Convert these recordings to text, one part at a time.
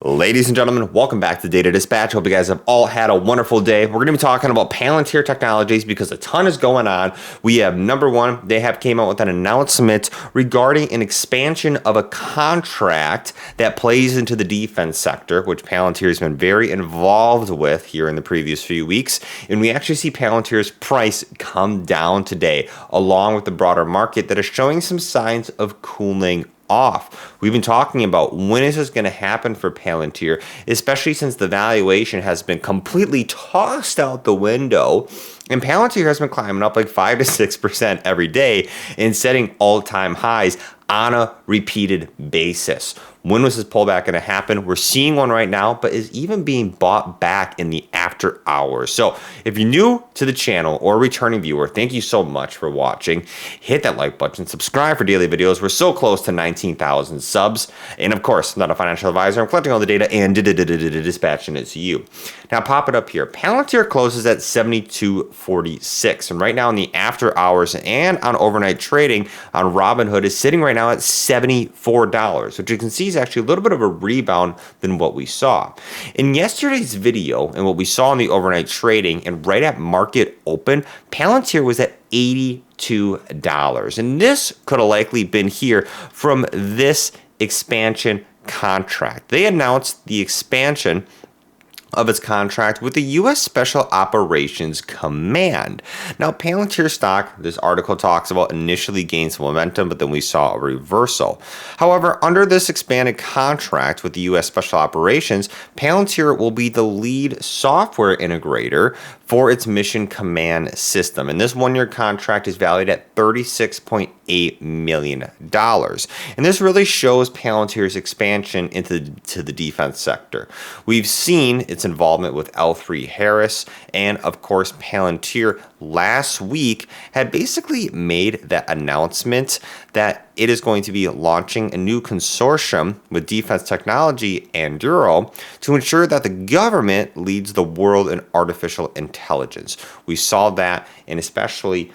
Ladies and gentlemen, welcome back to Data Dispatch. Hope you guys have all had a wonderful day. We're going to be talking about Palantir Technologies because a ton is going on. We have number one, they have came out with an announcement regarding an expansion of a contract that plays into the defense sector, which Palantir has been very involved with here in the previous few weeks. And we actually see Palantir's price come down today, along with the broader market that is showing some signs of cooling off. We've been talking about when is this going to happen for Palantir, especially since the valuation has been completely tossed out the window. And Palantir has been climbing up like 5 to 6% every day and setting all-time highs on a repeated basis. When was this pullback going to happen? We're seeing one right now, but is even being bought back in the after hours. So if you're new to the channel or a returning viewer, thank you so much for watching. Hit that like button, subscribe for daily videos. We're so close to 19,000 subs. And of course, I'm not a financial advisor. I'm collecting all the data and dispatching it to you. Now pop it up here. Palantir closes at 72.46. And right now in the after hours and on overnight trading on Robinhood is sitting right now at $74, which you can see is actually a little bit of a rebound than what we saw. In yesterday's video and what we saw in the overnight trading and right at market open, Palantir was at $82. And this could have likely been here from this expansion contract. They announced the expansion of its contract with the U.S. Special Operations Command. Now, Palantir stock, this article talks about, initially gained some momentum, but then we saw a reversal. However, under this expanded contract with the U.S. Special Operations, Palantir will be the lead software integrator for its mission command system. And this one-year contract is valued at $36.8 million. And this really shows Palantir's expansion into the defense sector. We've seen its involvement with L3Harris, and of course Palantir last week had basically made that announcement that it is going to be launching a new consortium with Defense Technology and Duro to ensure that the government leads the world in artificial intelligence. We saw that, and especially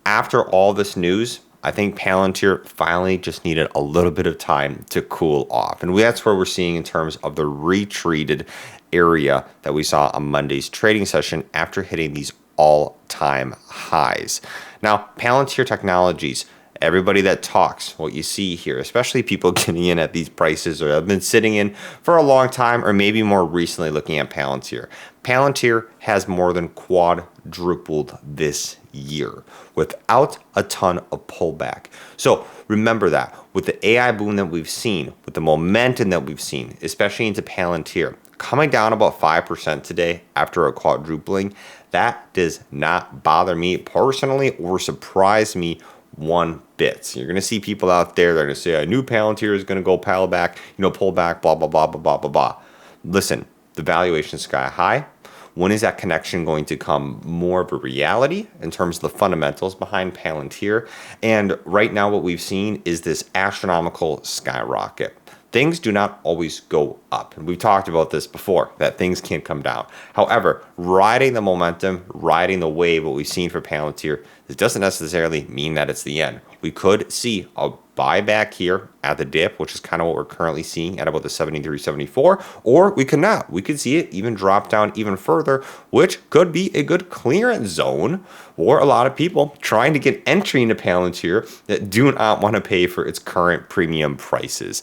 after all this news, I think Palantir finally just needed a little bit of time to cool off. And that's where we're seeing in terms of the retreated area that we saw on Monday's trading session after hitting these all-time highs. Now, Palantir Technologies, everybody that talks, what you see here, especially people getting in at these prices or have been sitting in for a long time or maybe more recently looking at Palantir. Palantir has more than quadrupled this year without a ton of pullback. So remember that with the AI boom that we've seen, with the momentum that we've seen, especially into Palantir, coming down about 5% today after a quadrupling, that does not bother me personally or surprise me one bit. So you're going to see people out there that are going to say, I knew Palantir is going to go pull back, blah, blah, blah, blah, blah, blah, blah. Listen, the valuation is sky high. When is that connection going to come more of a reality in terms of the fundamentals behind Palantir? And right now what we've seen is this astronomical skyrocket. Things do not always go up. And we've talked about this before, that things can come down. However, riding the momentum, riding the wave, what we've seen for Palantir, this doesn't necessarily mean that it's the end. We could see a buyback here at the dip, which is kind of what we're currently seeing at about the 73.74, or we could not. We could see it even drop down even further, which could be a good clearance zone for a lot of people trying to get entry into Palantir that do not want to pay for its current premium prices.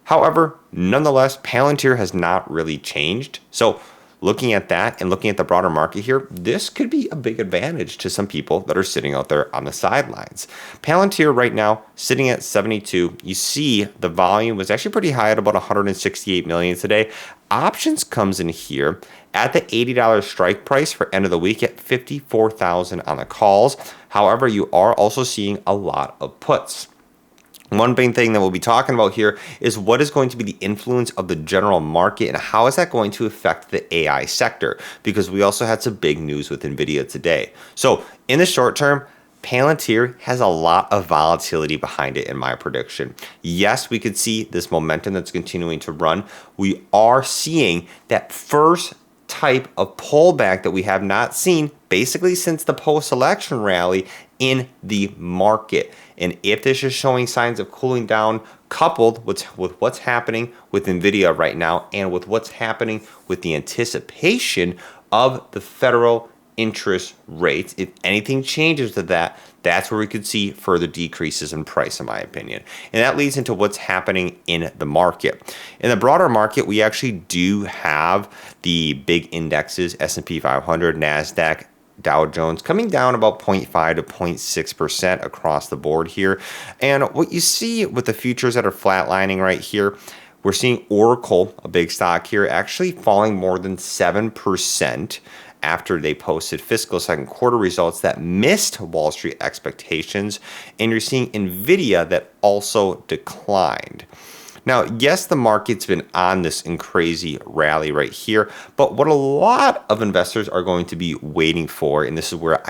However, nonetheless, Palantir has not really changed. So looking at that and looking at the broader market here, this could be a big advantage to some people that are sitting out there on the sidelines. Palantir right now sitting at 72. You see the volume was actually pretty high at about 168 million today. Options comes in here at the $80 strike price for end of the week at 54,000 on the calls. However, you are also seeing a lot of puts. One big thing that we'll be talking about here is what is going to be the influence of the general market and how is that going to affect the AI sector, because we also had some big news with NVDA today. So in the short term, Palantir has a lot of volatility behind it in my prediction. Yes, we could see this momentum that's continuing to run. We are seeing that first type of pullback that we have not seen basically since the post-election rally in the market. And if this is showing signs of cooling down, coupled with what's happening with NVIDIA right now and with what's happening with the anticipation of the federal interest rates. If anything changes to that, that's where we could see further decreases in price, in my opinion. And that leads into what's happening in the market. In the broader market, we actually do have the big indexes, S&P 500, NASDAQ, Dow Jones, coming down about 0.5 to 0.6% across the board here. And what you see with the futures that are flatlining right here, we're seeing Oracle, a big stock here, actually falling more than 7% after they posted fiscal second quarter results that missed Wall Street expectations. And you're seeing NVIDIA that also declined. Now, yes, the market's been on this crazy rally right here, but what a lot of investors are going to be waiting for, and this is where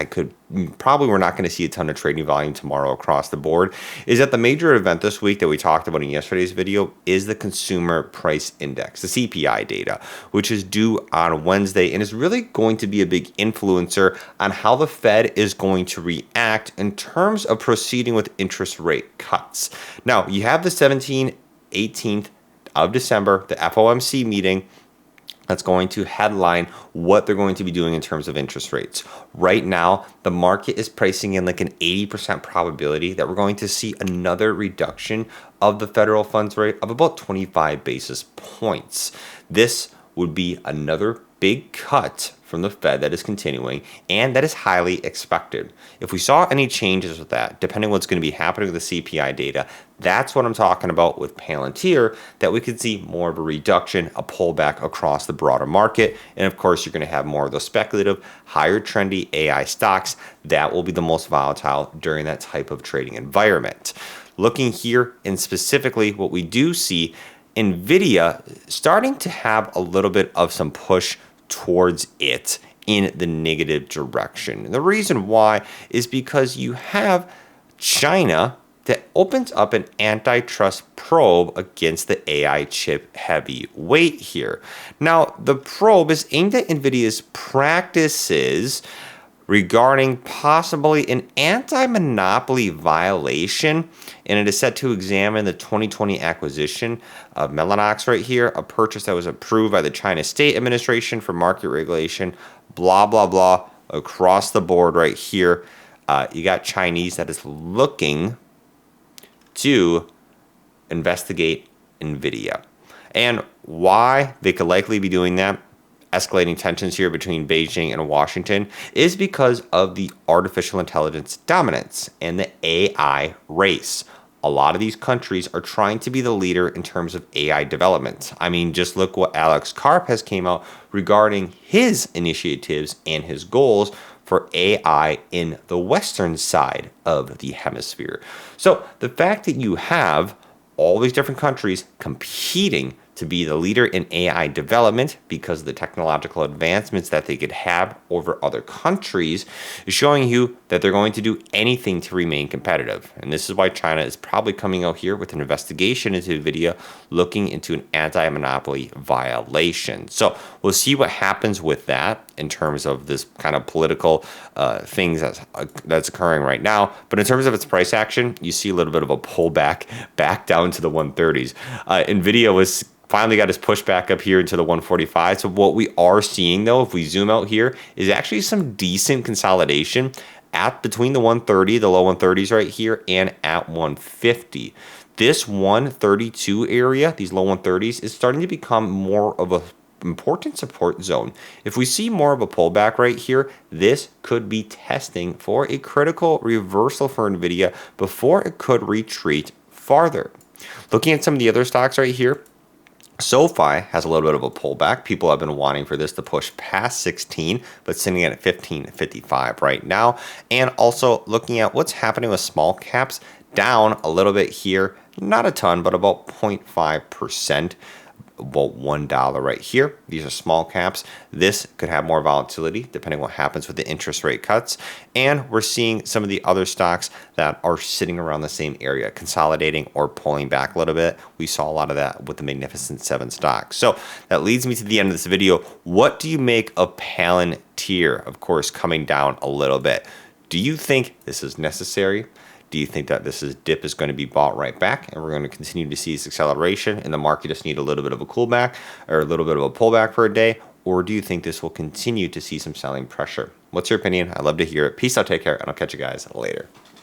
we're not going to see a ton of trading volume tomorrow across the board, is that the major event this week that we talked about in yesterday's video is the Consumer Price Index, the CPI data, which is due on Wednesday and is really going to be a big influencer on how the Fed is going to react in terms of proceeding with interest rate cuts. Now, you have the 18th of December, the FOMC meeting that's going to headline what they're going to be doing in terms of interest rates. Right now, the market is pricing in like an 80% probability that we're going to see another reduction of the federal funds rate of about 25 basis points. This would be another big cut from the Fed that is continuing and that is highly expected. If we saw any changes with that, depending on what's going to be happening with the CPI data, that's what I'm talking about with Palantir, that we could see more of a reduction, a pullback across the broader market. And of course, you're going to have more of those speculative, higher trendy AI stocks that will be the most volatile during that type of trading environment. Looking here and specifically what we do see, NVIDIA starting to have a little bit of some push towards it in the negative direction. And the reason why is because you have China that opens up an antitrust probe against the AI chip heavyweight here. Now, the probe is aimed at NVIDIA's practices regarding possibly an anti-monopoly violation, and it is set to examine the 2020 acquisition of Mellanox right here, a purchase that was approved by the China State Administration for Market Regulation, blah, blah, blah, across the board right here. You got Chinese that is looking to investigate NVIDIA. And why they could likely be doing that, escalating tensions here between Beijing and Washington, is because of the artificial intelligence dominance and the AI race. A lot of these countries are trying to be the leader in terms of AI development. I mean, just look what Alex Karp has came out regarding his initiatives and his goals for AI in the Western side of the hemisphere. So the fact that you have all these different countries competing to be the leader in AI development because of the technological advancements that they could have over other countries is showing you that they're going to do anything to remain competitive. And this is why China is probably coming out here with an investigation into NVIDIA looking into an anti-monopoly violation. So we'll see what happens with that in terms of this kind of political things that's occurring right now. But in terms of its price action, you see a little bit of a pullback back down to the 130s. NVIDIA was finally got his push back up here into the 145. So what we are seeing, though, if we zoom out here, is actually some decent consolidation at between the 130, the low 130s right here, and at 150. This 132 area, these low 130s, is starting to become more of a important support zone. If we see more of a pullback right here, this could be testing for a critical reversal for NVIDIA before it could retreat farther. Looking at some of the other stocks right here, SoFi has a little bit of a pullback. People have been wanting for this to push past 16, but sitting at 15.55 right now. And also looking at what's happening with small caps, down a little bit here, not a ton, but about 0.5%. About $1 right here. These are small caps. This could have more volatility depending on what happens with the interest rate cuts. And we're seeing some of the other stocks that are sitting around the same area, consolidating or pulling back a little bit. We saw a lot of that with the Magnificent Seven stocks. So that leads me to the end of this video. What do you make of Palantir? Of course, coming down a little bit. Do you think this is necessary? Do you think that this dip is going to be bought right back and we're going to continue to see this acceleration and the market just need a little bit of a coolback or a little bit of a pullback for a day? Or do you think this will continue to see some selling pressure? What's your opinion? I'd love to hear it. Peace out, take care, and I'll catch you guys later.